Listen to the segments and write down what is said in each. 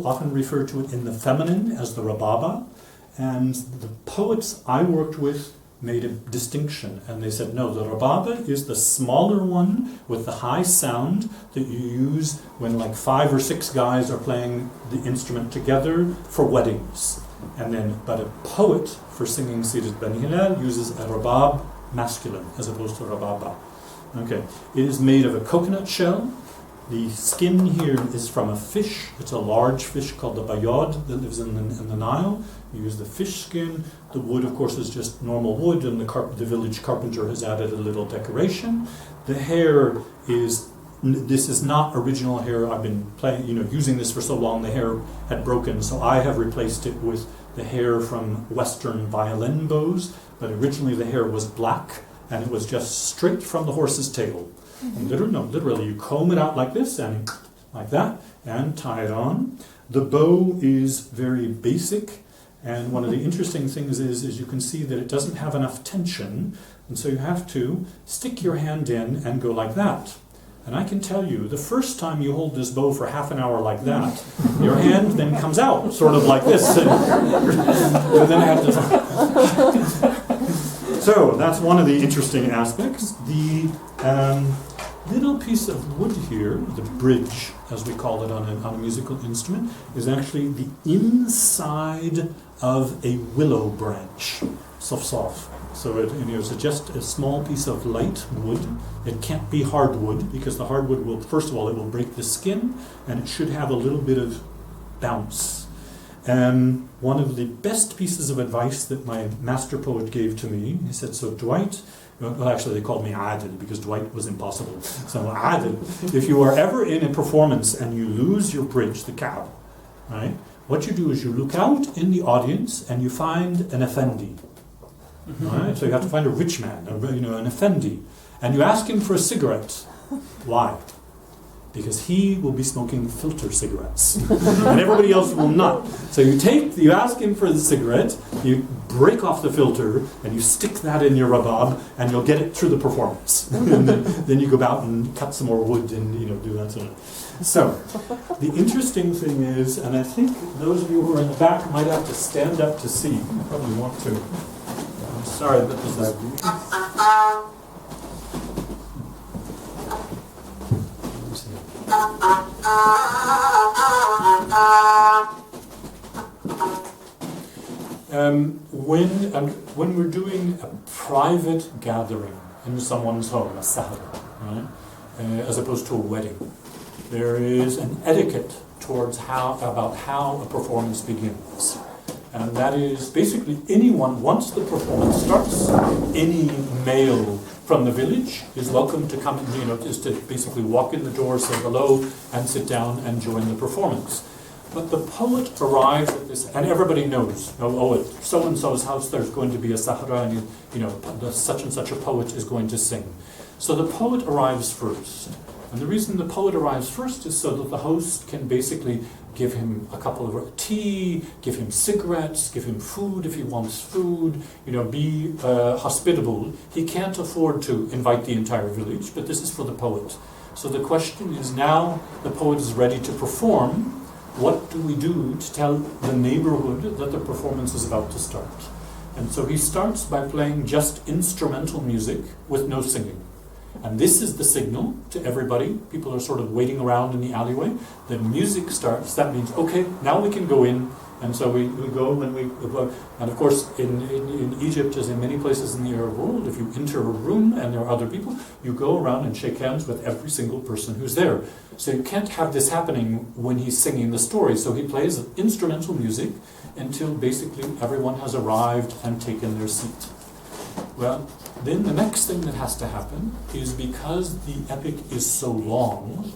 often refer to it in the feminine as the Rababah, and the poets I worked with made a distinction, and they said, no, the Rababah is the smaller one with the high sound that you use when like 5 or 6 guys are playing the instrument together for weddings. And then, but a poet for singing Sirat Bani Hilal uses a Rabab masculine as opposed to Rababah. Okay, it is made of a coconut shell. The skin here is from a fish. It's a large fish called the bayad that lives in the Nile. You use the fish skin. The wood, of course, is just normal wood, and the village carpenter has added a little decoration. The hair is, this is not original hair. I've been using this for so long, the hair had broken, so I have replaced it with the hair from Western violin bows, but originally the hair was black, and it was just straight from the horse's tail. And literally, you comb it out like this and like that and tie it on. The bow is very basic, and one of the interesting things is you can see that it doesn't have enough tension, and so you have to stick your hand in and go like that. And I can tell you, the first time you hold this bow for half an hour like that, your hand then comes out, sort of like this. And then I have to... So that's one of the interesting aspects. The little piece of wood here, the bridge, as we call it on a musical instrument, is actually the inside of a willow branch, soft. So it's just a small piece of light wood. It can't be hardwood, because the hardwood will, first of all, it will break the skin, and it should have a little bit of bounce. One of the best pieces of advice that my master poet gave to me, he said, so Dwight, well actually they called me Adil because Dwight was impossible. So Adil, if you are ever in a performance and you lose your bridge, the Kaab, right? What you do is you look out in the audience and you find an effendi. Right? So you have to find a rich man, an effendi, and you ask him for a cigarette. Why? Because he will be smoking filter cigarettes, and everybody else will not. So you ask him for the cigarette, you break off the filter, and you stick that in your rabab, and you'll get it through the performance. And then you go out and cut some more wood and do that sort of. So the interesting thing is, and I think those of you who are in the back might have to stand up to see. You probably want to. I'm sorry that this is. When we're doing a private gathering in someone's home, a sahra, right, as opposed to a wedding, there is an etiquette towards about how a performance begins. And that is basically anyone, once the performance starts, any male from the village is welcome to come, just to basically walk in the door, say hello, and sit down and join the performance. But the poet arrives at this, and everybody knows, at so-and-so's house there's going to be a sahra, and the such and such a poet is going to sing. So the poet arrives first. And the reason the poet arrives first is so that the host can basically give him a cup of tea, give him cigarettes, give him food if he wants food, be hospitable. He can't afford to invite the entire village, but this is for the poet. So the question is, now the poet is ready to perform. What do we do to tell the neighborhood that the performance is about to start? And so he starts by playing just instrumental music with no singing. And this is the signal to everybody. People are sort of waiting around in the alleyway. The music starts. That means, okay, now we can go in. And so we go and of course in Egypt, as in many places in the Arab world, if you enter a room and there are other people, you go around and shake hands with every single person who's there. So you can't have this happening when he's singing the story. So he plays instrumental music until basically everyone has arrived and taken their seat. Well, then the next thing that has to happen is, because the epic is so long,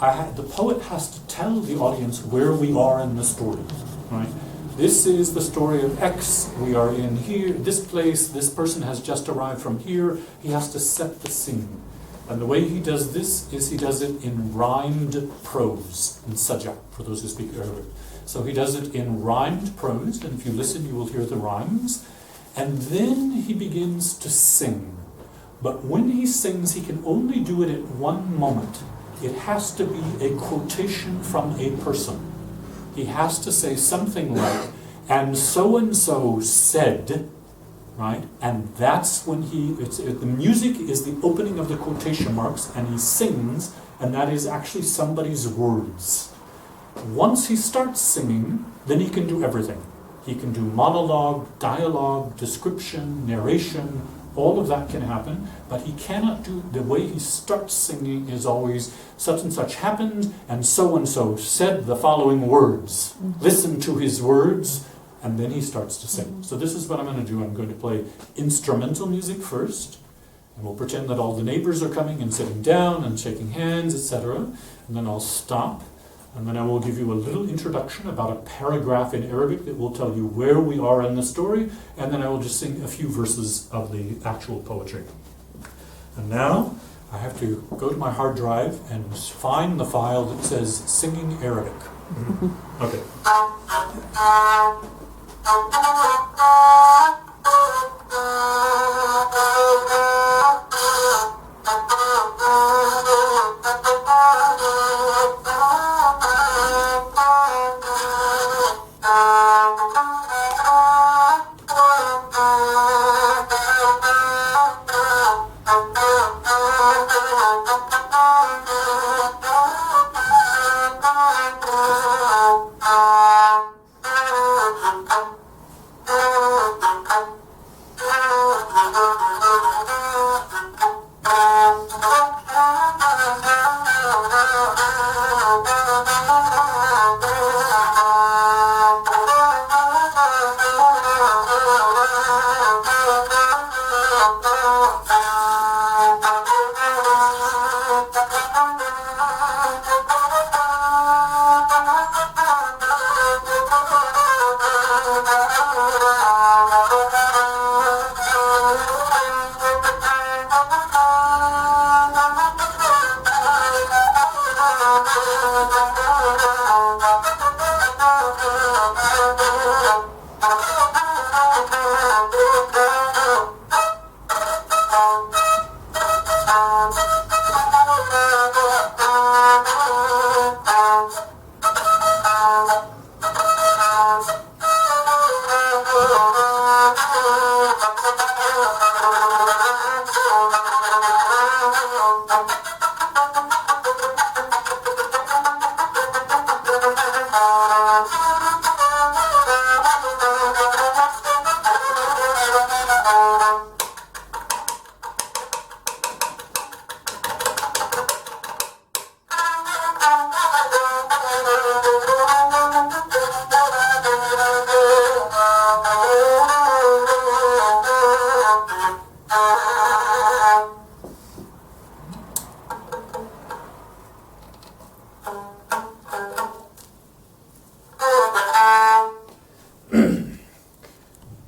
the poet has to tell the audience where we are in the story. Right? This is the story of X. We are in here, this place. This person has just arrived from here. He has to set the scene. And the way he does this is he does it in rhymed prose, in sajja, for those who speak Arabic. So he does it in rhymed prose, and if you listen, you will hear the rhymes. And then he begins to sing. But when he sings, he can only do it at one moment. It has to be a quotation from a person. he has to say something like, and so said, right? And that's when the music is the opening of the quotation marks, and he sings, and that is actually somebody's words. Once he starts singing, then he can do everything. He can do monologue, dialogue, description, narration, all of that can happen, but he cannot do, the way he starts singing is always such and such happened, and so said the following words. Listen to his words, and then he starts to sing. So this is what I'm going to do. I'm going to play instrumental music first, and we'll pretend that all the neighbors are coming and sitting down and shaking hands, etc. And then I'll stop, and then I will give you a little introduction about a paragraph in Arabic that will tell you where we are in the story, and then I will just sing a few verses of the actual poetry. And now I have to go to my hard drive and find the file that says Singing Arabic. Okay.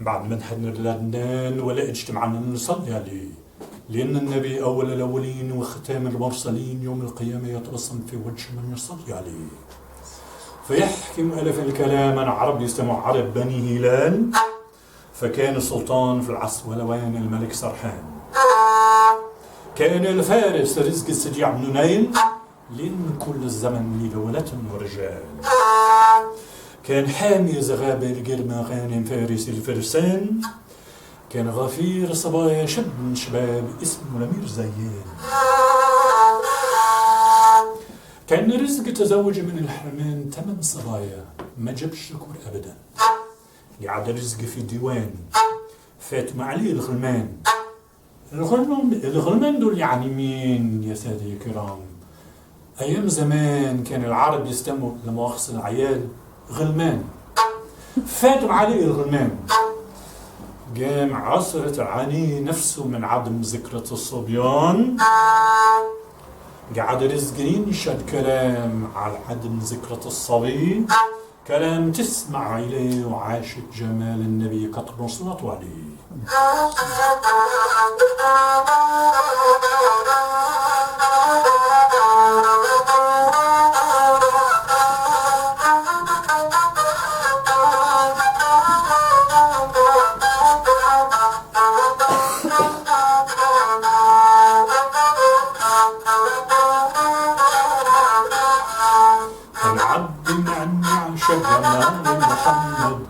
بعد ما نحن لدنان ولا اجتمعنا نصلي عليه، لأن النبي أول الأولين وختام المرسلين يوم القيامة يتبصم في وجه من يصلي عليه. فيحكم ألف الكلام عن عرب يستمع عرب بني هلال، فكان السلطان في العصر ولوان الملك سرحان. كان الفارس رزق السجيع بن نيل، لأن كل الزمن لدولة ورجال. كان حامي زغابة القرمة غانم فارس الفرسان، كان غفير صبايا شب من شباب اسمه الأمير زيان. كان رزق تزوج من الحرمان 8 صبايا، ما جابش شكور أبدا. قعد رزق في ديوان فاتمة عليه الغلمان. الغلمان دول يعني مين يا سادة الكرام؟ أيام زمان كان العرب يستموا لمؤاخذة العيال غلمان، فاتوا عليه الغلمان. قام عصرت عانيه نفسه من عدم ذكرى الصبيان، قعد رزق ينشد كلام على عدم ذكرى الصبي، كلام تسمع إليه وعاشت جمال النبي قطر صلاته عليه. جمال محمد.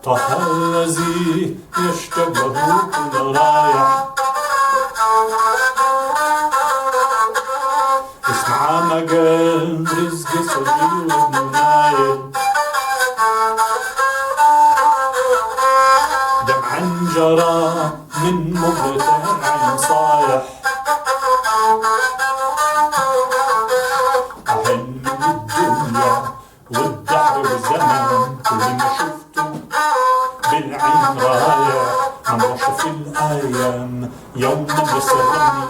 طه الذي يشتاق له كل رايح، اسمع مجال رزق صغير وابن نايل، دمعا جرى من مبتاع صايح، أحن الدنيا والدهر والزمن كل ما شفته بالعين رايح، عم بشوف الأيام يوما يسرني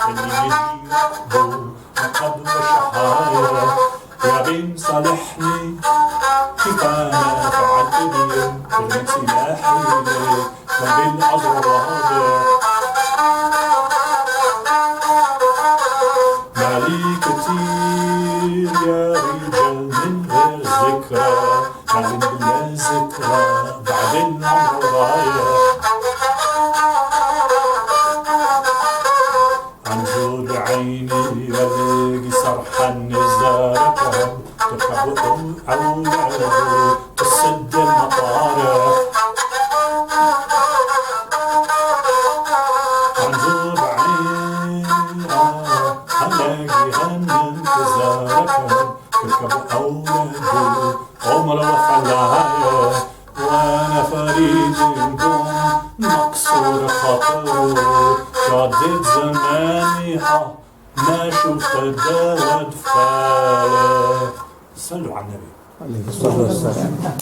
اللي يجيبه قبل شحايا، يا بين صالحني كيف أنا فعلت اليوم كل سلاحي وبالأضرار، مالي كتير يا رجال من غير ذكرى، مالي بلا ذكرى بعد العمر ضايع، عنجود عيني بلاقي سرحان نزارك تركب أولاده تسد المطارح، عنجود عيني هلاقي هنن تزارك تركب أولاده عمر وفلايا، وانا فريد نقوم مكسور خاطره، شدت زماني ما شفت الدوا دفايا. صلوا على النبي عليه الصلاة والسلام.